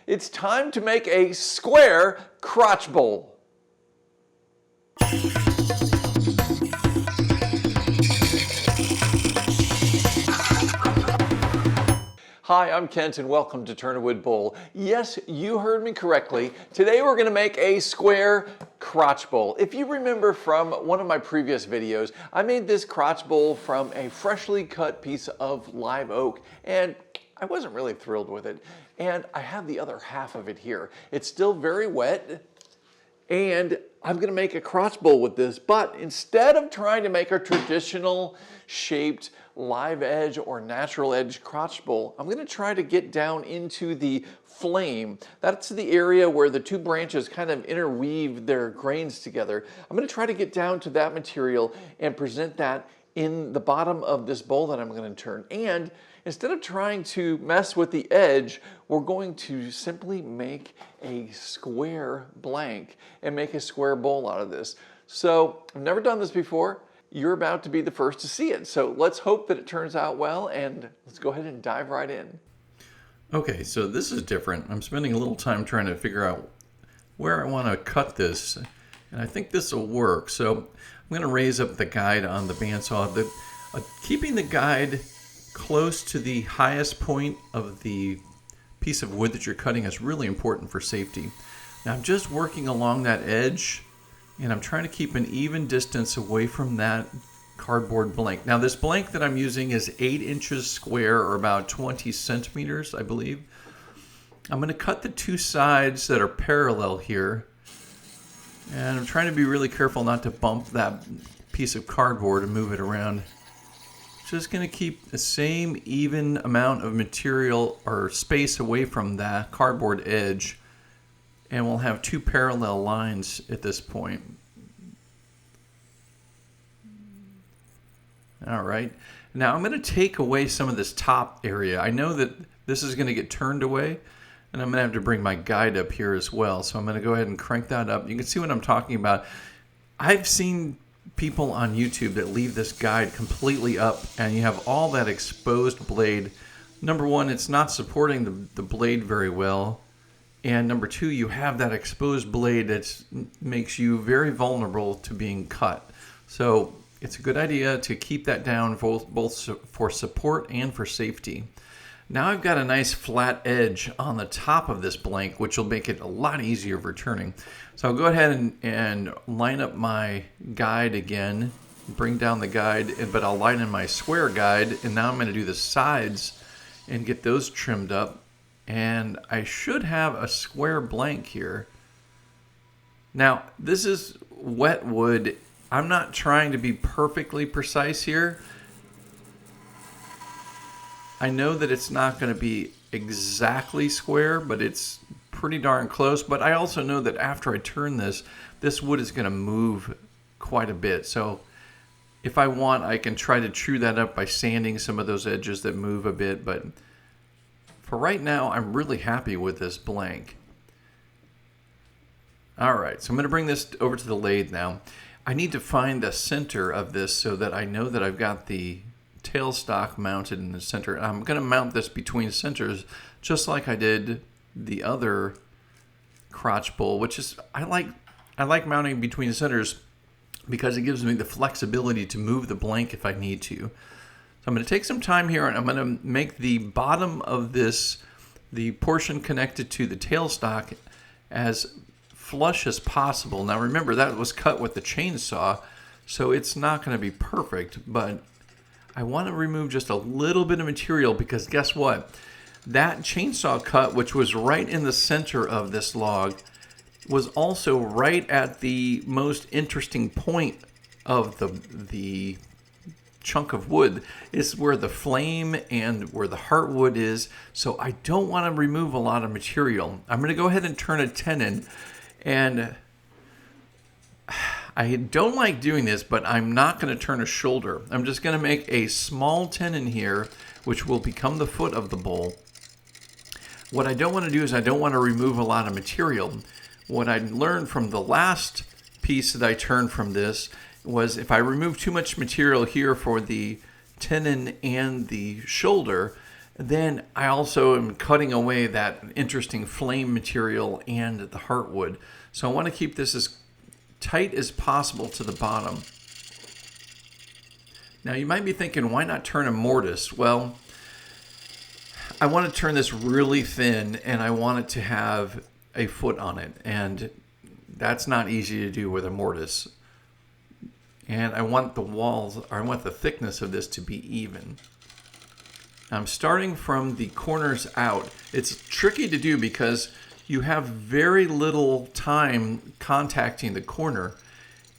It's time to make a square crotch bowl. Hi, I'm Kent and welcome to Turn a Wood Bowl. Yes, you heard me correctly. Today we're going to make a square crotch bowl. If you remember from one of my previous videos, I made this crotch bowl from a freshly cut piece of live oak and I wasn't really thrilled with it. And I have the other half of it here. It's still very wet and I'm going to make a crotch bowl with this, but instead of trying to make a traditional shaped live edge or natural edge crotch bowl, I'm going to try to get down into the flame. That's the area where the two branches kind of interweave their grains together. I'm going to try to get down to that material and present that in the bottom of this bowl that I'm going to turn. And instead of trying to mess with the edge, we're going to simply make a square blank and make a square bowl out of this. So I've never done this before. You're about to be the first to see it. So let's hope that it turns out well, and let's go ahead and dive right in. Okay, so this is different. I'm spending a little time trying to figure out where I want to cut this, and I think this will work. So I'm going to raise up the guide on the bandsaw. Keeping the guide close to the highest point of the piece of wood that you're cutting is really important for safety. Now I'm just working along that edge, and I'm trying to keep an even distance away from that cardboard blank. Now this blank that I'm using is 8 inches square, or about 20 centimeters, I believe. I'm going to cut the two sides that are parallel here, and I'm trying to be really careful not to bump that piece of cardboard and move it around. Just going to keep the same even amount of material or space away from that cardboard edge, and we'll have two parallel lines at this point. All right, now I'm going to take away some of this top area. I know that this is going to get turned away, and I'm going to have to bring my guide up here as well. So I'm going to go ahead and crank that up. You can see what I'm talking about. I've seen people on YouTube that leave this guide completely up, and you have all that exposed blade. Number one, it's not supporting the blade very well. And number two, you have that exposed blade that makes you very vulnerable to being cut. So it's a good idea to keep that down both for support and for safety. Now I've got a nice flat edge on the top of this blank, which will make it a lot easier for turning. So I'll go ahead and line up my guide again, bring down the guide, but I'll line in my square guide, and now I'm going to do the sides and get those trimmed up. And I should have a square blank here. Now, this is wet wood. I'm not trying to be perfectly precise here. I know that it's not going to be exactly square, but it's pretty darn close. But I also know that after I turn this wood is going to move quite a bit. So if I want, I can try to true that up by sanding some of those edges that move a bit. But for right now, I'm really happy with this blank. All right, so I'm going to bring this over to the lathe now. I need to find the center of this so that I know that I've got the tailstock mounted in the center. I'm going to mount this between centers just like I did the other crotch bowl, which is I like mounting between centers because it gives me the flexibility to move the blank if I need to. So I'm going to take some time here, and I'm going to make the bottom of this, the portion connected to the tailstock, as flush as possible. Now remember, that was cut with the chainsaw, so it's not going to be perfect, but I want to remove just a little bit of material because guess what? That chainsaw cut, which was right in the center of this log, was also right at the most interesting point of the chunk of wood. Is where the flame and where the heartwood is, so I don't want to remove a lot of material. I'm going to go ahead and turn a tenon, and I don't like doing this, but I'm not going to turn a shoulder. I'm just going to make a small tenon here, which will become the foot of the bowl. What I don't want to do is I don't want to remove a lot of material. What I learned from the last piece that I turned from this was if I remove too much material here for the tenon and the shoulder, Then I also am cutting away that interesting flame material and the heartwood. So I want to keep this as tight as possible to the bottom. Now you might be thinking, why not turn a mortise? Well, I want to turn this really thin and I want it to have a foot on it. And that's not easy to do with a mortise. And I want the walls, or I want the thickness of this to be even. I'm starting from the corners out. It's tricky to do because you have very little time contacting the corner,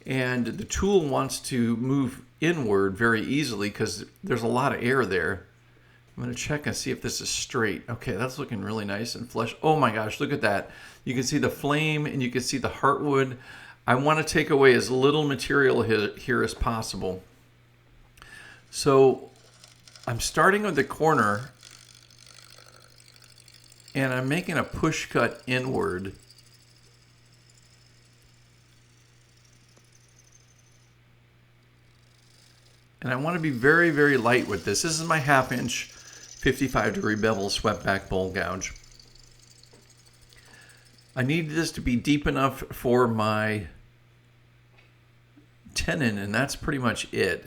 and the tool wants to move inward very easily because there's a lot of air there. I'm going to check and see if this is straight. Okay, that's looking really nice and flush. Oh my gosh, look at that. You can see the flame and you can see the heartwood. I want to take away as little material here as possible. So I'm starting with the corner and I'm making a push cut inward. And I want to be very, very light with this. This is my 1/2 inch 55-degree bevel swept back bowl gouge. I need this to be deep enough for my tenon, and that's pretty much it.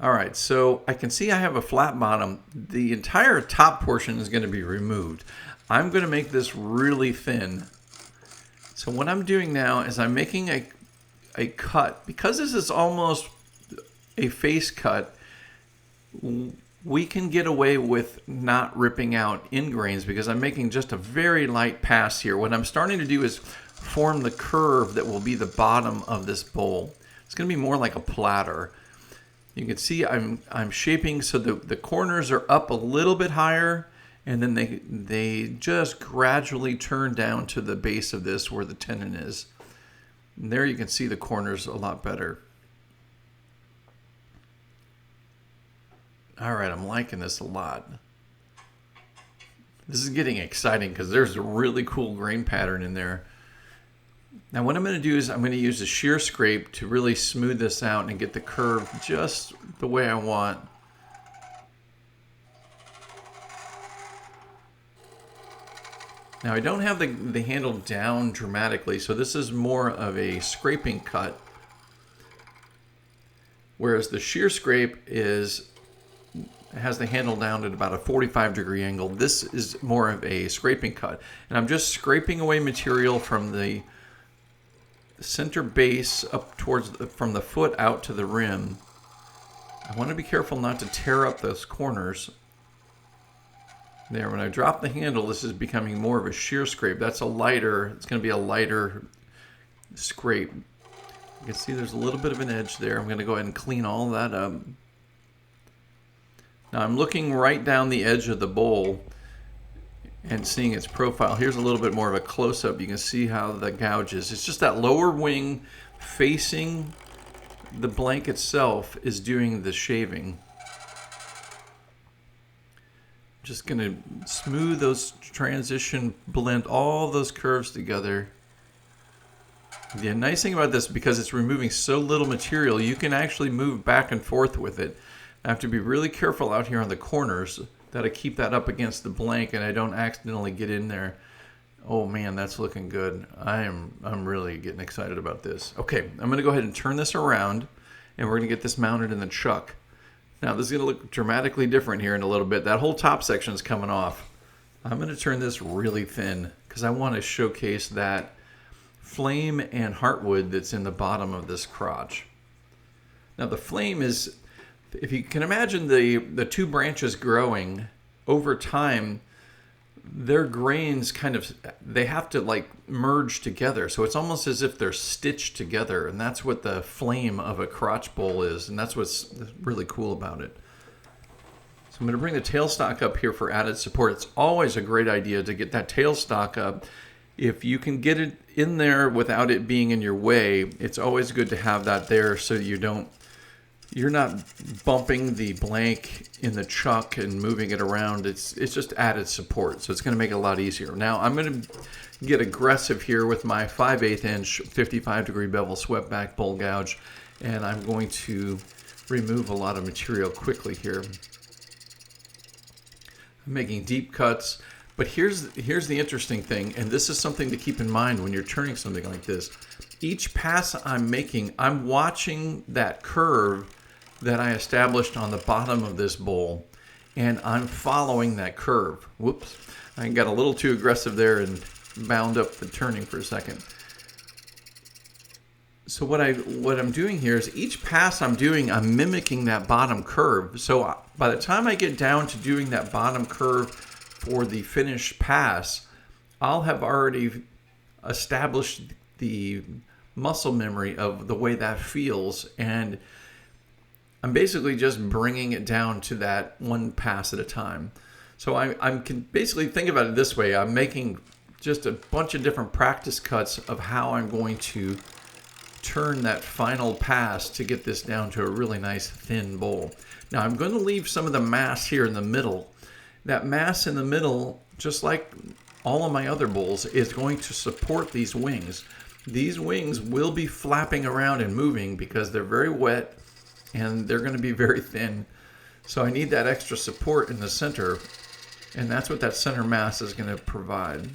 All right, so I can see I have a flat bottom. The entire top portion is going to be removed. I'm going to make this really thin. So what I'm doing now is I'm making a cut. Because this is almost a face cut, we can get away with not ripping out ingrains because I'm making just a very light pass here. What I'm starting to do is form the curve that will be the bottom of this bowl. It's going to be more like a platter. You can see I'm shaping so the corners are up a little bit higher, and then they just gradually turn down to the base of this where the tenon is. And there you can see the corners a lot better. All right, I'm liking this a lot. This is getting exciting because there's a really cool grain pattern in there. Now what I'm going to do is I'm going to use a shear scrape to really smooth this out and get the curve just the way I want. Now I don't have the handle down dramatically, so this is more of a scraping cut. Whereas the shear scrape has the handle down at about a 45-degree angle. This is more of a scraping cut. And I'm just scraping away material from the center base up towards from the foot out to the rim. I want to be careful not to tear up those corners. There, when I drop the handle, this is becoming more of a shear scrape. It's going to be a lighter scrape. You can see there's a little bit of an edge there. I'm going to go ahead and clean all that up. Now I'm looking right down the edge of the bowl and seeing its profile. Here's a little bit more of a close-up. You can see how the gouge is. It's just that lower wing facing the blank itself is doing the shaving. Just going to smooth those transition, blend all those curves together. The nice thing about this, because it's removing so little material, you can actually move back and forth with it. I have to be really careful out here on the corners that I keep that up against the blank and I don't accidentally get in there. Oh man, that's looking good. I'm really getting excited about this. Okay, I'm going to go ahead and turn this around and we're going to get this mounted in the chuck. Now this is going to look dramatically different here in a little bit. That whole top section is coming off. I'm going to turn this really thin because I want to showcase that flame and heartwood that's in the bottom of this crotch. Now the flame is, if you can imagine the two branches growing over time, their grains they have to like merge together. So it's almost as if they're stitched together, and that's what the flame of a crotch bowl is, and that's what's really cool about it. So I'm going to bring the tailstock up here for added support. It's always a great idea to get that tailstock up. If you can get it in there without it being in your way, it's always good to have that there so you're not bumping the blank in the chuck and moving it around. It's just added support, so it's going to make it a lot easier. Now I'm going to get aggressive here with my 5/8 inch 55-degree bevel swept back bowl gouge, and I'm going to remove a lot of material quickly here. I'm making deep cuts. But here's the interesting thing, and this is something to keep in mind when you're turning something like this. Each pass I'm making, I'm watching that curve that I established on the bottom of this bowl, and I'm following that curve. Whoops, I got a little too aggressive there and bound up the turning for a second. So what I'm doing here is each pass I'm doing, I'm mimicking that bottom curve. So by the time I get down to doing that bottom curve for the finished pass, I'll have already established the muscle memory of the way that feels, and I'm basically just bringing it down to that one pass at a time. So I can basically think about it this way. I'm making just a bunch of different practice cuts of how I'm going to turn that final pass to get this down to a really nice thin bowl. Now I'm going to leave some of the mass here in the middle. That mass in the middle, just like all of my other bowls, is going to support these wings. These wings will be flapping around and moving because they're very wet and they're going to be very thin. So I need that extra support in the center, and that's what that center mass is going to provide.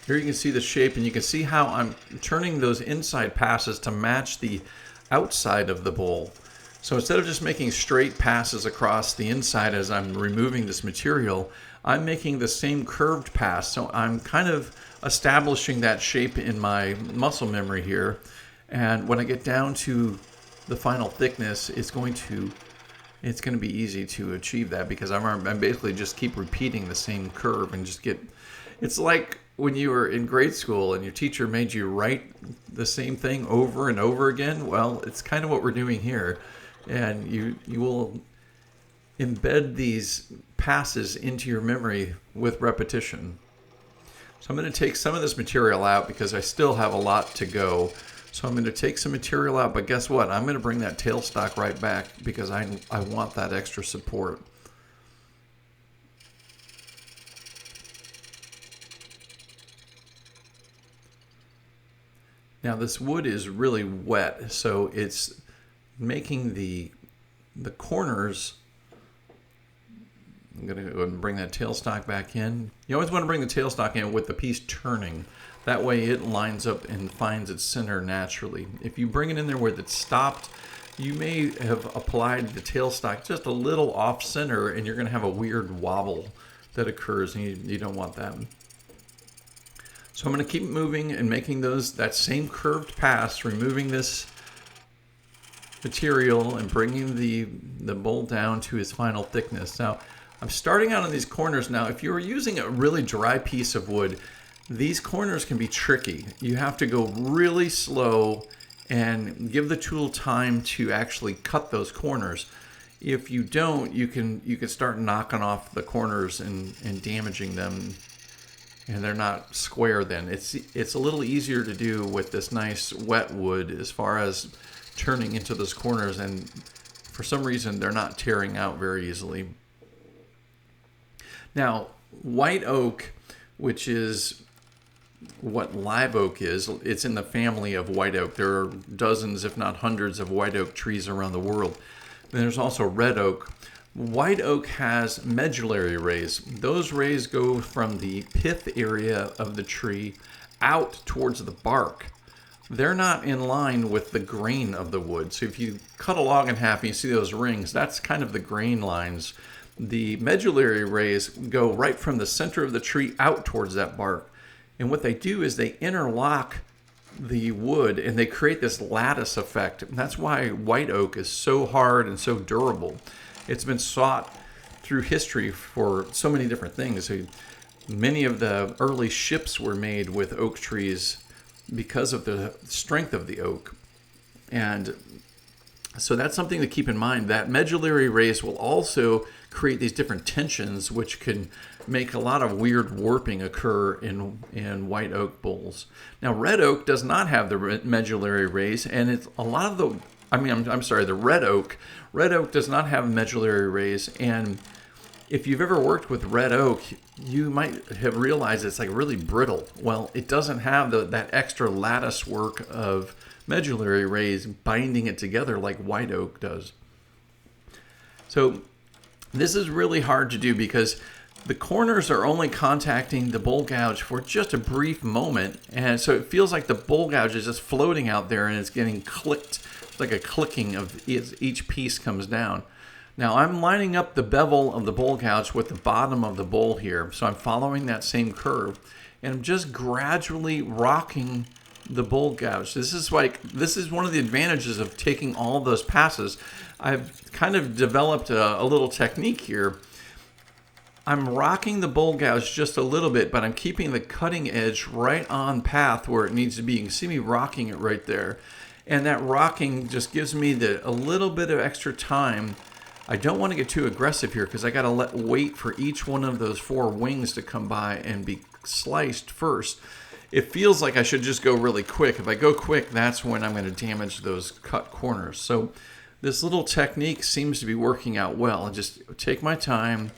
Here you can see the shape, and you can see how I'm turning those inside passes to match the outside of the bowl. So instead of just making straight passes across the inside as I'm removing this material, I'm making the same curved pass. So I'm kind of establishing that shape in my muscle memory here. And when I get down to the final thickness, it's going to be easy to achieve that, because I'm basically just keep repeating the same curve and just get. It's like when you were in grade school and your teacher made you write the same thing over and over again. Well, it's kind of what we're doing here, and you will embed these passes into your memory with repetition. So I'm going to take some of this material out because I still have a lot to go. So I'm going to take some material out, but guess what? I'm going to bring that tailstock right back because I want that extra support. Now this wood is really wet, so it's making the corners. I'm going to go ahead and bring that tailstock back in. You always want to bring the tailstock in with the piece turning. That way it lines up and finds its center naturally. If you bring it in there where it's stopped, you may have applied the tailstock just a little off center, and you're going to have a weird wobble that occurs, and you don't want that. So I'm going to keep moving and making that same curved pass, removing this material and bringing the bowl down to its final thickness. Now, I'm starting out on these corners. Now, if you're using a really dry piece of wood, these corners can be tricky. You have to go really slow and give the tool time to actually cut those corners. If you don't, you can start knocking off the corners and damaging them, and they're not square then. It's a little easier to do with this nice wet wood as far as turning into those corners, and for some reason they're not tearing out very easily. Now, white oak, which is what live oak is, it's in the family of white oak. There are dozens, if not hundreds, of white oak trees around the world. And there's also red oak. White oak has medullary rays. Those rays go from the pith area of the tree out towards the bark. They're not in line with the grain of the wood. So if you cut a log in half and you see those rings, that's kind of the grain lines. The medullary rays go right from the center of the tree out towards that bark. And what they do is they interlock the wood and they create this lattice effect. And that's why white oak is so hard and so durable. It's been sought through history for so many different things. So many of the early ships were made with oak trees because of the strength of the oak. And so that's something to keep in mind. That medullary rays will also create these different tensions, which can make a lot of weird warping occur in white oak bowls. Now, red oak does not have the medullary rays, and it's a lot of the. The red oak. Red oak does not have medullary rays, and if you've ever worked with red oak, you might have realized it's like really brittle. Well, it doesn't have that extra lattice work of medullary rays binding it together like white oak does. So this is really hard to do because the corners are only contacting the bowl gouge for just a brief moment. And so it feels like the bowl gouge is just floating out there and it's getting clicked. It's like a clicking of each piece comes down. Now I'm lining up the bevel of the bowl gouge with the bottom of the bowl here. So I'm following that same curve and I'm just gradually rocking the bowl gouge. This is one of the advantages of taking all those passes. I've kind of developed a little technique here. I'm rocking the bowl gouge just a little bit, but I'm keeping the cutting edge right on path where it needs to be. You can see me rocking it right there. And that rocking just gives me a little bit of extra time. I don't want to get too aggressive here because I got to wait for each one of those 4 wings to come by and be sliced first. It feels like I should just go really quick. If I go quick, that's when I'm going to damage those cut corners. So this little technique seems to be working out well. I just take my time.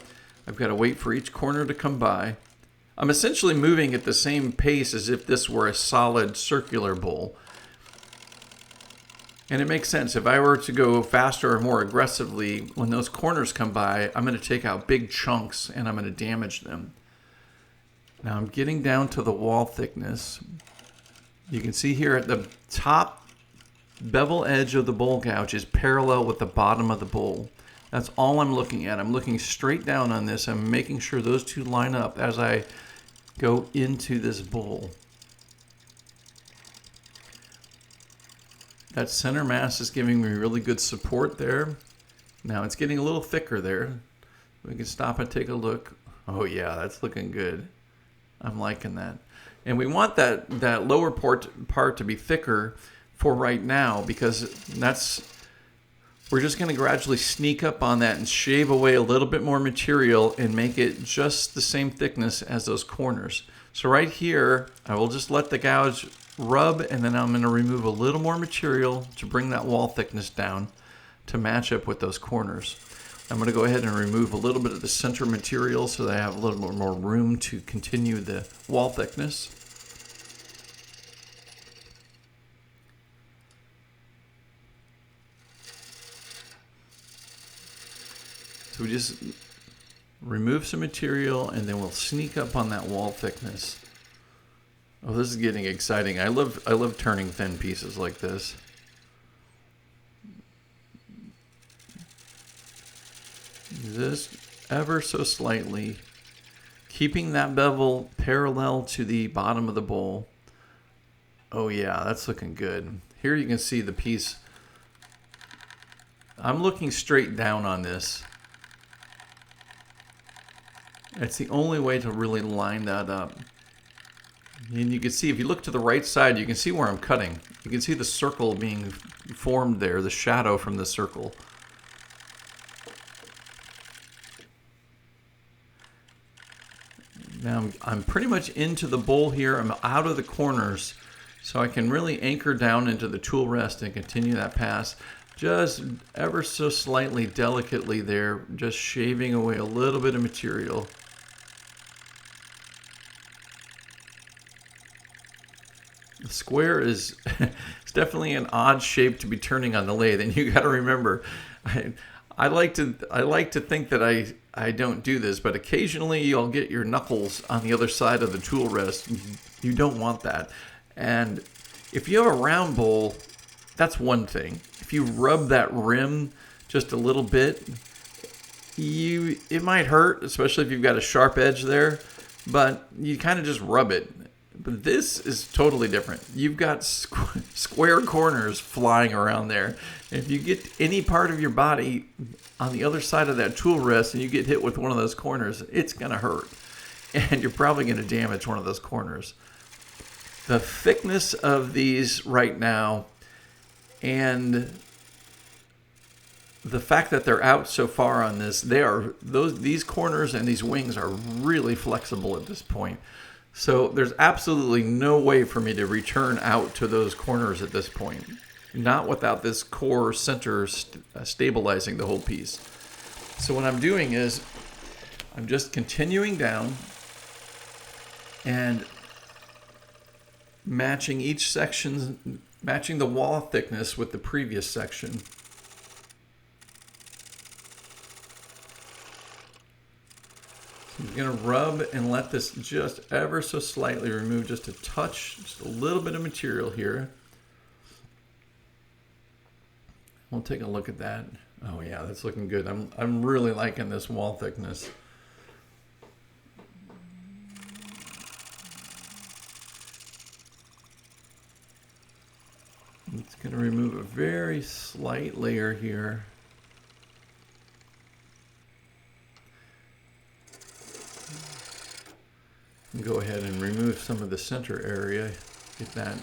I've got to wait for each corner to come by. I'm essentially moving at the same pace as if this were a solid circular bowl. And it makes sense. If I were to go faster or more aggressively, when those corners come by, I'm going to take out big chunks and I'm going to damage them. Now I'm getting down to the wall thickness. You can see here at the top bevel edge of the bowl gouge is parallel with the bottom of the bowl. That's all I'm looking at. I'm looking straight down on this. I'm making sure those two line up as I go into this bowl. That center mass is giving me really good support there. Now it's getting a little thicker there. We can stop and take a look. Oh yeah, that's looking good. I'm liking that. And we want that lower part to be thicker for right now because we're just going to gradually sneak up on that and shave away a little bit more material and make it just the same thickness as those corners. So right here, I will just let the gouge rub and then I'm going to remove a little more material to bring that wall thickness down to match up with those corners. I'm going to go ahead and remove a little bit of the center material so that I have a little bit more room to continue the wall thickness. So we just remove some material and then we'll sneak up on that wall thickness. Oh, this is getting exciting. I love turning thin pieces like this. Just ever so slightly, keeping that bevel parallel to the bottom of the bowl. Oh yeah, that's looking good. Here you can see the piece. I'm looking straight down on this. It's the only way to really line that up. And you can see, if you look to the right side, you can see where I'm cutting. You can see the circle being formed there, the shadow from the circle. Now I'm pretty much into the bowl here. I'm out of the corners, so I can really anchor down into the tool rest and continue that pass. Just ever so slightly, delicately there, just shaving away a little bit of material. The square is it's definitely an odd shape to be turning on the lathe, and you got to remember, I like to think that I don't do this, but occasionally you'll get your knuckles on the other side of the tool rest. You don't want that. And if you have a round bowl, that's one thing. If you rub that rim just a little bit, it might hurt, especially if you've got a sharp edge there, but you kind of just rub it. But this is totally different. You've got square corners flying around there. If you get any part of your body on the other side of that tool rest and you get hit with one of those corners, it's going to hurt. And you're probably going to damage one of those corners. The thickness of these right now and the fact that they're out so far on this, these corners and these wings are really flexible at this point. So there's absolutely no way for me to return out to those corners at this point. Not without this core center stabilizing the whole piece. So what I'm doing is I'm just continuing down and matching each section, matching the wall thickness with the previous section. I'm going to rub and let this just ever so slightly remove just a touch, just a little bit of material here. We'll take a look at that. Oh yeah, that's looking good. I'm really liking this wall thickness. It's going to remove a very slight layer here. Go ahead and remove some of the center area. Get that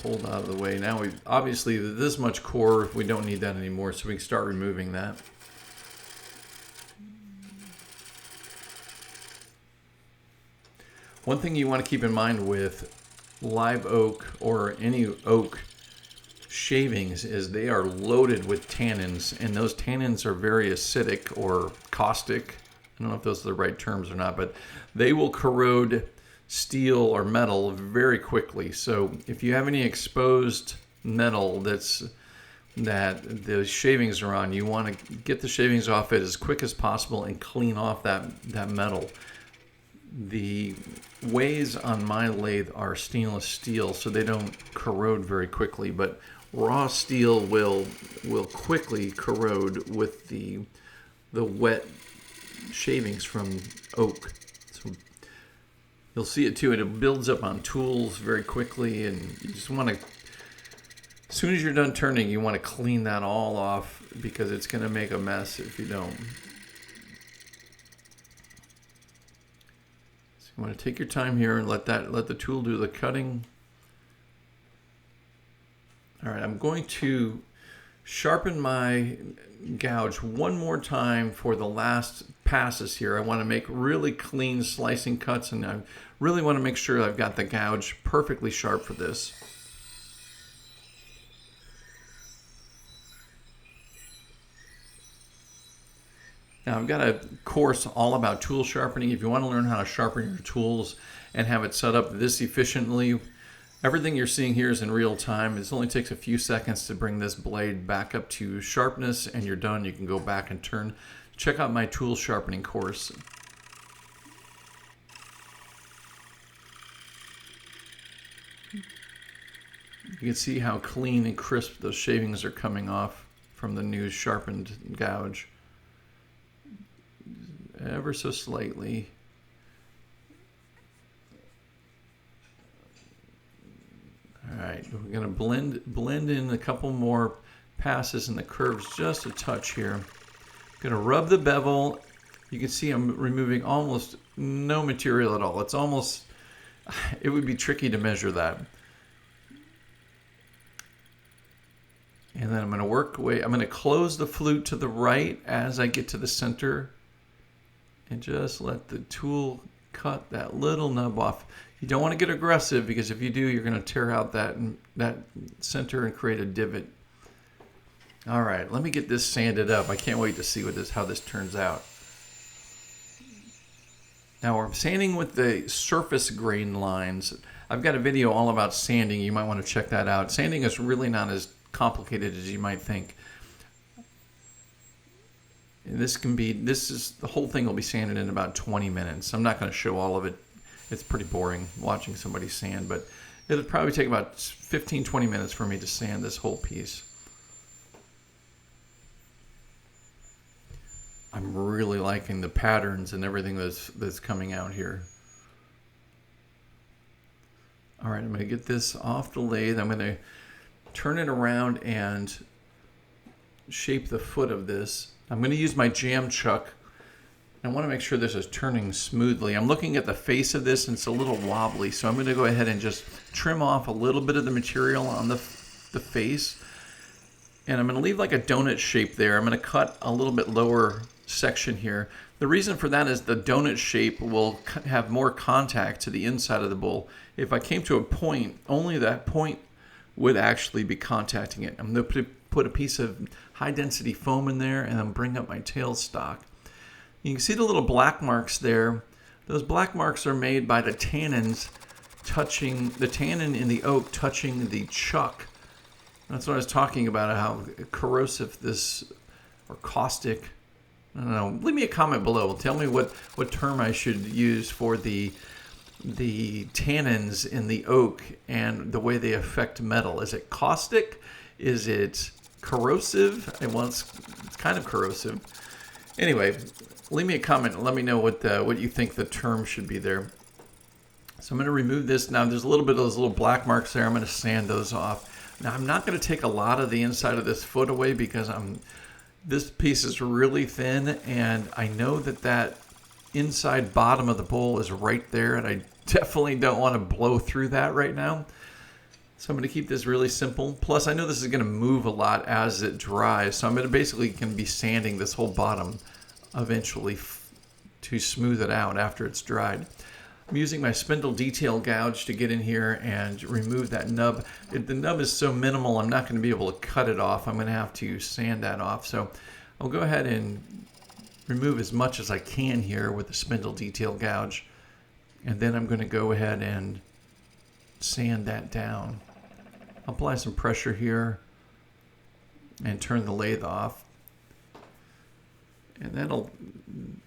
pulled out of the way. Now we obviously this much core, we don't need that anymore, so we can start removing that. One thing you want to keep in mind with live oak or any oak shavings is they are loaded with tannins, and those tannins are very acidic or caustic. I don't know if those are the right terms or not, but they will corrode steel or metal very quickly. So if you have any exposed metal that the shavings are on, you want to get the shavings off it as quick as possible and clean off that metal. The ways on my lathe are stainless steel, so they don't corrode very quickly, but raw steel will quickly corrode with the wet shavings from oak. So you'll see it too, and it builds up on tools very quickly, and you just want to, as soon as you're done turning, you want to clean that all off because it's going to make a mess if you don't. So you want to take your time here and let the tool do the cutting. All right, I'm going to sharpen my gouge one more time for the last passes here. I want to make really clean slicing cuts, and I really want to make sure I've got the gouge perfectly sharp for this. Now I've got a course all about tool sharpening. If you want to learn how to sharpen your tools and have it set up this efficiently, everything you're seeing here is in real time. It only takes a few seconds to bring this blade back up to sharpness, and you're done. You can go back and turn. Check out my tool sharpening course. You can see how clean and crisp those shavings are coming off from the new sharpened gouge. Ever so slightly. All right, we're going to blend in a couple more passes in the curves, just a touch here. I'm going to rub the bevel. You can see I'm removing almost no material at all. It's almost, it would be tricky to measure that. And then I'm going to work away. I'm going to close the flute to the right as I get to the center, and just let the tool cut that little nub off. You don't want to get aggressive, because if you do, you're going to tear out that center and create a divot. All right, let me get this sanded up. I can't wait to see how this turns out. Now we're sanding with the surface grain lines. I've got a video all about sanding. You might want to check that out. Sanding is really not as complicated as you might think. And the whole thing will be sanded in about 20 minutes. I'm not going to show all of it. It's pretty boring watching somebody sand, but it'll probably take about 15-20 minutes for me to sand this whole piece. I'm really liking the patterns and everything that's coming out here. All right, I'm going to get this off the lathe. I'm going to turn it around and shape the foot of this. I'm going to use my jam chuck. I want to make sure this is turning smoothly. I'm looking at the face of this, and it's a little wobbly, so I'm going to go ahead and just trim off a little bit of the material on the face. And I'm going to leave like a donut shape there. I'm going to cut a little bit lower section here. The reason for that is the donut shape will have more contact to the inside of the bowl. If I came to a point, only that point would actually be contacting it. I'm going to put a piece of high density foam in there, and then bring up my tailstock. You can see the little black marks there. Those black marks are made by the tannins touching, the tannin in the oak touching the chuck. That's what I was talking about, how corrosive this, or caustic, I don't know. Leave me a comment below. Tell me what term I should use for the tannins in the oak and the way they affect metal. Is it caustic? Is it corrosive? Well, it's kind of corrosive. Anyway, leave me a comment and let me know what you think the term should be there. So I'm going to remove this. Now there's a little bit of those little black marks there. I'm going to sand those off. Now I'm not going to take a lot of the inside of this foot away because this piece is really thin, and I know that inside bottom of the bowl is right there, and I definitely don't want to blow through that right now. So I'm going to keep this really simple. Plus I know this is going to move a lot as it dries, so I'm going to be sanding this whole bottom eventually to smooth it out after it's dried. I'm using my spindle detail gouge to get in here and remove that nub. The nub is so minimal, I'm not going to be able to cut it off. I'm going to have to sand that off. So I'll go ahead and remove as much as I can here with the spindle detail gouge. And then I'm going to go ahead and sand that down. Apply some pressure here and turn the lathe off. And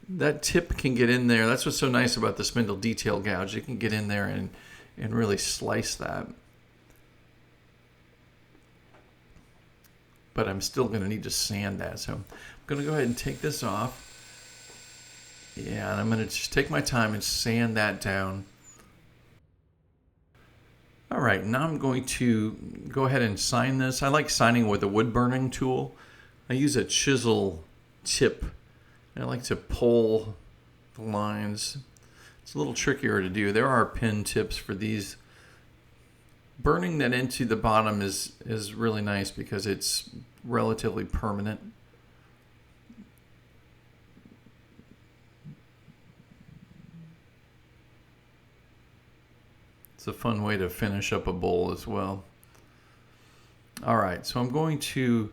that tip can get in there. That's what's so nice about the spindle detail gouge. It can get in there and really slice that. But I'm still going to need to sand that. So I'm going to go ahead and take this off. Yeah, and I'm going to just take my time and sand that down. All right, now I'm going to go ahead and sign this. I like signing with a wood burning tool. I use a chisel tip. I like to pull the lines. It's a little trickier to do. There are pin tips for these. Burning that into the bottom is really nice because it's relatively permanent. It's a fun way to finish up a bowl as well. All right, so I'm going to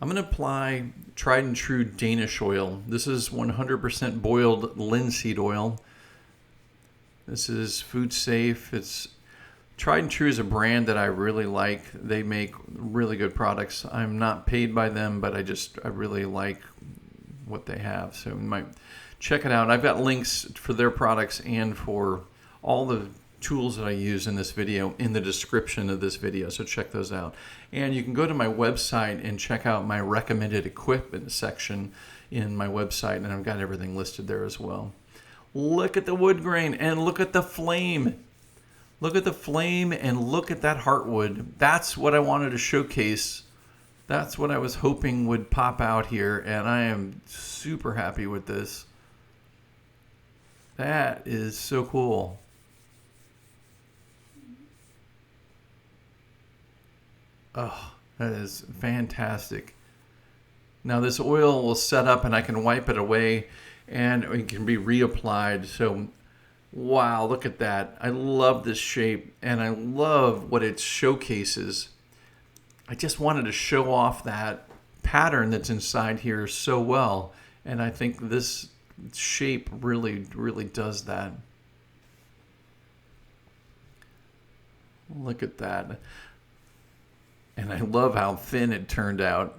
apply tried and true Danish oil. This is 100% boiled linseed oil. This is food safe. It's Tried and True is a brand that I really like. They make really good products. I'm not paid by them, but I really like what they have. So you might check it out. I've got links for their products and for all the tools that I use in this video in the description of this video, so check those out. And you can go to my website and check out my recommended equipment section in my website, and I've got everything listed there as well. Look at the wood grain and look at the flame. Look at the flame and look at that heartwood. That's what I wanted to showcase. That's what I was hoping would pop out here, and I am super happy with this. That is so cool. Oh, that is fantastic. Now this oil will set up and I can wipe it away and it can be reapplied. So, wow, look at that. I love this shape and I love what it showcases. I just wanted to show off that pattern that's inside here so well. And I think this shape really, really does that. Look at that. And I love how thin it turned out.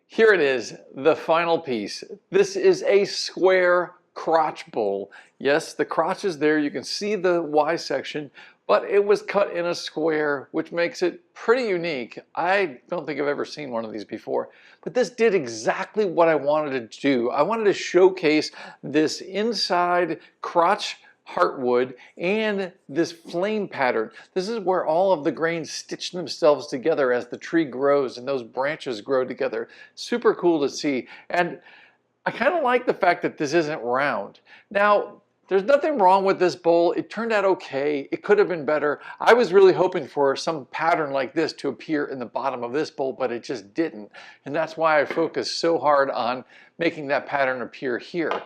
Here it is, the final piece. This is a square crotch bowl. Yes, the crotch is there. You can see the Y section, but it was cut in a square, which makes it pretty unique. I don't think I've ever seen one of these before, but this did exactly what I wanted to do. I wanted to showcase this inside crotch heartwood and this flame pattern. This is where all of the grains stitch themselves together as the tree grows and those branches grow together. Super cool to see. And I kind of like the fact that this isn't round. Now, there's nothing wrong with this bowl. It turned out okay. It could have been better. I was really hoping for some pattern like this to appear in the bottom of this bowl, but it just didn't. And that's why I focused so hard on making that pattern appear here.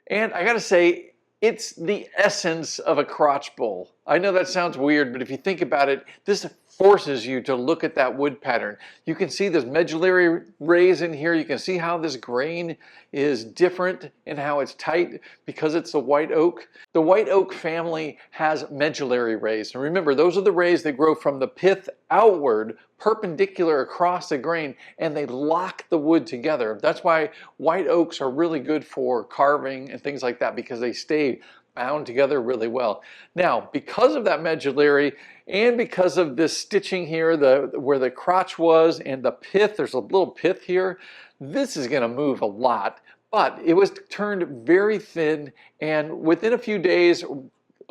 And I gotta say, it's the essence of a crotch bowl. I know that sounds weird, but if you think about it, this forces you to look at that wood pattern. You can see this medullary rays in here. You can see how this grain is different and how it's tight because it's the white oak. The white oak family has medullary rays. And remember, those are the rays that grow from the pith outward, perpendicular across the grain, and they lock the wood together. That's why white oaks are really good for carving and things like that, because they stay bound together really well. Now, because of that medullary and because of this stitching here, where the crotch was and the pith, there's a little pith here, this is going to move a lot. But it was turned very thin, and within a few days,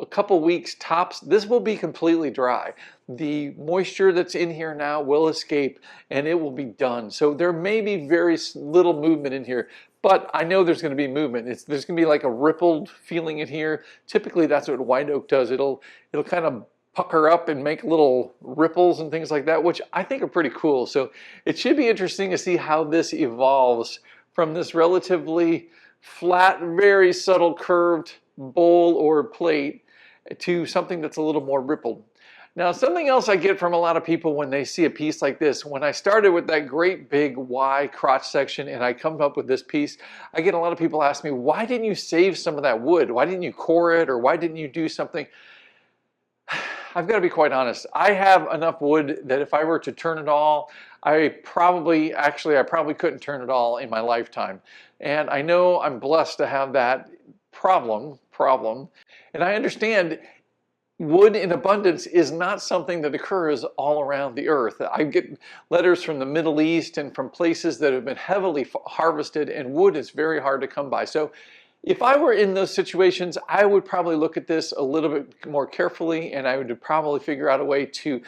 a couple weeks tops, this will be completely dry. The moisture that's in here now will escape and it will be done. So there may be very little movement in here, but I know there's going to be movement. There's going to be like a rippled feeling in here. Typically that's what white oak does. It'll kind of pucker up and make little ripples and things like that, which I think are pretty cool. So it should be interesting to see how this evolves from this relatively flat, very subtle curved bowl or plate to something that's a little more rippled. Now, something else I get from a lot of people when they see a piece like this, when I started with that great big Y crotch section and I come up with this piece, I get a lot of people ask me, why didn't you save some of that wood? Why didn't you core it, or why didn't you do something? I've got to be quite honest. I have enough wood that if I were to turn it all, I probably couldn't turn it all in my lifetime. And I know I'm blessed to have that problem. And I understand wood in abundance is not something that occurs all around the earth. I get letters from the Middle East and from places that have been heavily harvested, and wood is very hard to come by. So if I were in those situations, I would probably look at this a little bit more carefully, and I would probably figure out a way to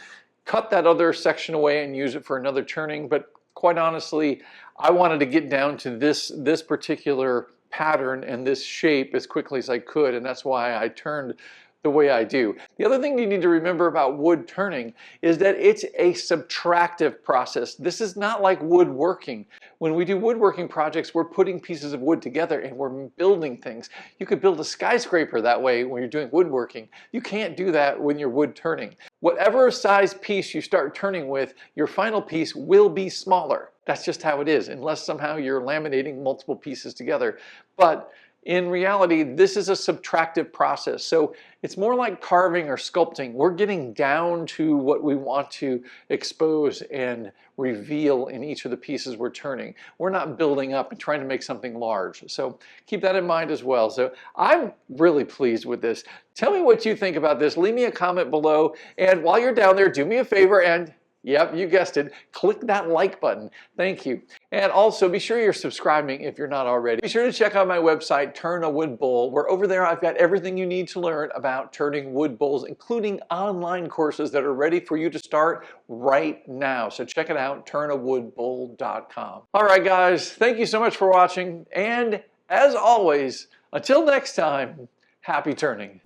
cut that other section away and use it for another turning. But quite honestly, I wanted to get down to this particular pattern and this shape as quickly as I could, and that's why I turned the way I do. The other thing you need to remember about wood turning is that it's a subtractive process. This is not like woodworking. When we do woodworking projects, we're putting pieces of wood together and we're building things. You could build a skyscraper that way when you're doing woodworking. You can't do that when you're wood turning. Whatever size piece you start turning with, your final piece will be smaller. That's just how it is, unless somehow you're laminating multiple pieces together. But in reality, this is a subtractive process. So it's more like carving or sculpting. We're getting down to what we want to expose and reveal in each of the pieces we're turning. We're not building up and trying to make something large. So keep that in mind as well. So I'm really pleased with this. Tell me what you think about this. Leave me a comment below. And while you're down there, do me a favor and, yep, you guessed it, click that like button. Thank you. And also be sure you're subscribing if you're not already. Be sure to check out my website, Turn a Wood Bowl, where over there I've got everything you need to learn about turning wood bowls, including online courses that are ready for you to start right now. So check it out, turnawoodbowl.com. All right, guys, thank you so much for watching. And as always, until next time, happy turning.